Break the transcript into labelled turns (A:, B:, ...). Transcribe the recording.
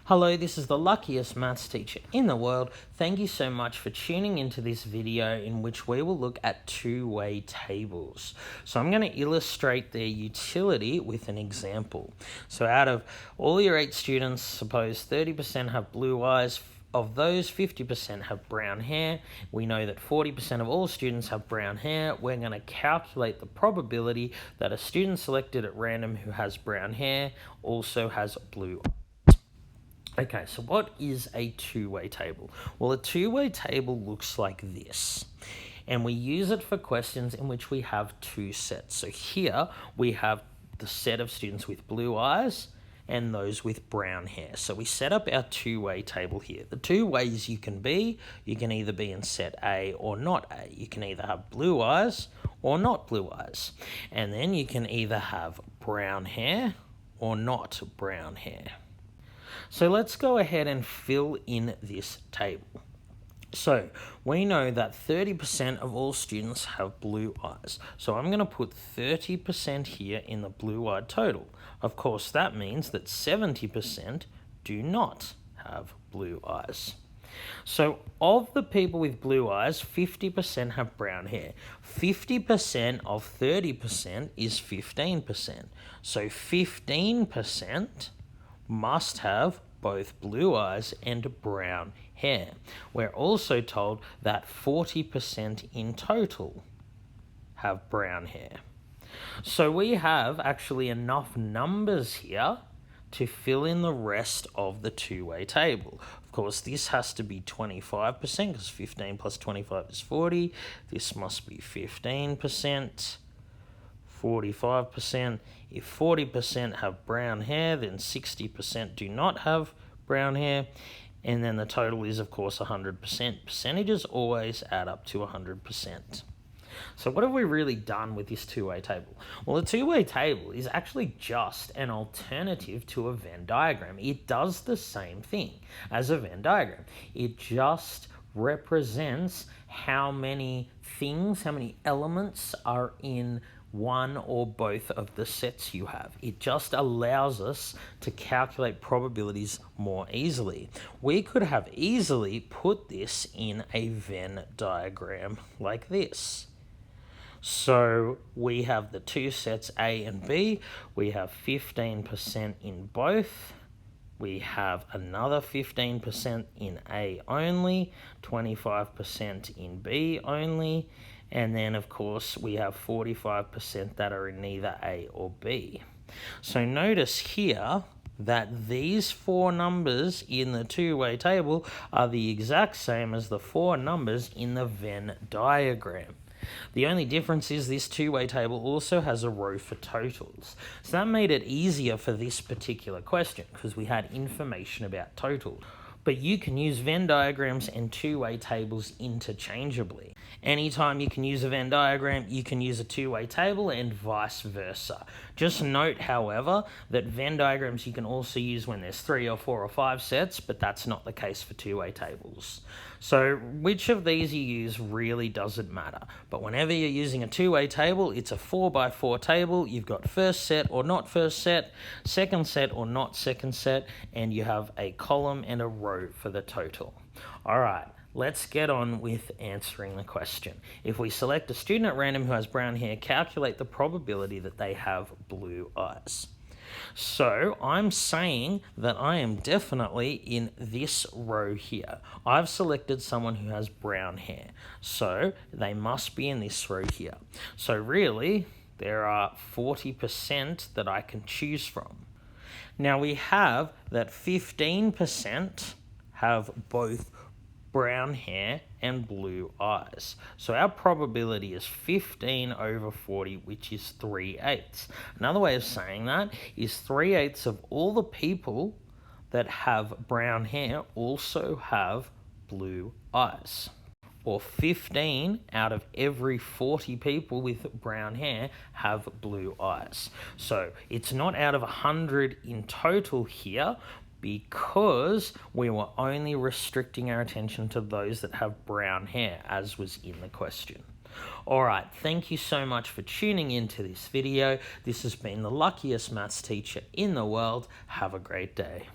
A: Hello, this is the luckiest maths teacher in the world. Thank you so much for tuning into this video in which we will look at two-way tables. So I'm going to illustrate their utility with an example. So out of all your 8 students, suppose 30% have blue eyes. Of those, 50% have brown hair. We know that 40% of all students have brown hair. We're going to calculate the probability that a student selected at random who has brown hair also has blue eyes. Okay, so what is a two-way table? Well, a two-way table looks like this. And we use it for questions in which we have 2 sets. So here we have the set of students with blue eyes and those with brown hair. So we set up our two-way table here. The 2 ways you can either be in set A or not A. You can either have blue eyes or not blue eyes. And then you can either have brown hair or not brown hair. So let's go ahead and fill in this table. So we know that 30% of all students have blue eyes. So I'm going to put 30% here in the blue-eyed total. Of course, that means that 70% do not have blue eyes. So of the people with blue eyes, 50% have brown hair. 50% of 30% is 15%. So 15% must have both blue eyes and brown hair. We're also told that 40% in total have brown hair. So we have actually enough numbers here to fill in the rest of the two-way table. Of course, this has to be 25% because 15 plus 25 is 40. This must be 15%. 45%. If 40% have brown hair, then 60% do not have brown hair. And then the total is, of course, 100%. Percentages always add up to 100%. So what have we really done with this two-way table? Well, a two-way table is actually just an alternative to a Venn diagram. It does the same thing as a Venn diagram. It just represents how many things, how many elements are in one or both of the sets you have. It just allows us to calculate probabilities more easily. We could have easily put this in a Venn diagram like this. So we have the 2 sets A and B. We have 15% in both. We have another 15% in A only, 25% in B only, and then, of course, we have 45% that are in neither A or B. So notice here that these 4 numbers in the two-way table are the exact same as the 4 numbers in the Venn diagram. The only difference is this two-way table also has a row for totals. So that made it easier for this particular question because we had information about total. But you can use Venn diagrams and two-way tables interchangeably. Anytime you can use a Venn diagram, you can use a two-way table and vice versa. Just note, however, that Venn diagrams you can also use when there's 3 or 4 or 5 sets, but that's not the case for two-way tables. So which of these you use really doesn't matter. But whenever you're using a two-way table, it's a 4x4 table. You've got first set or not first set, second set or not second set, and you have a column and a row for the total. All right. Let's get on with answering the question. If we select a student at random who has brown hair, calculate the probability that they have blue eyes. So I'm saying that I am definitely in this row here. I've selected someone who has brown hair, so they must be in this row here. So really, there are 40% that I can choose from. Now we have that 15% have both brown hair and blue eyes. So our probability is 15 over 40, which is 3/8. Another way of saying that is 3/8 of all the people that have brown hair also have blue eyes. Or 15 out of every 40 people with brown hair have blue eyes. So it's not out of 100 in total here, because we were only restricting our attention to those that have brown hair, as was in the question. Alright, thank you so much for tuning into this video. This has been the luckiest maths teacher in the world. Have a great day.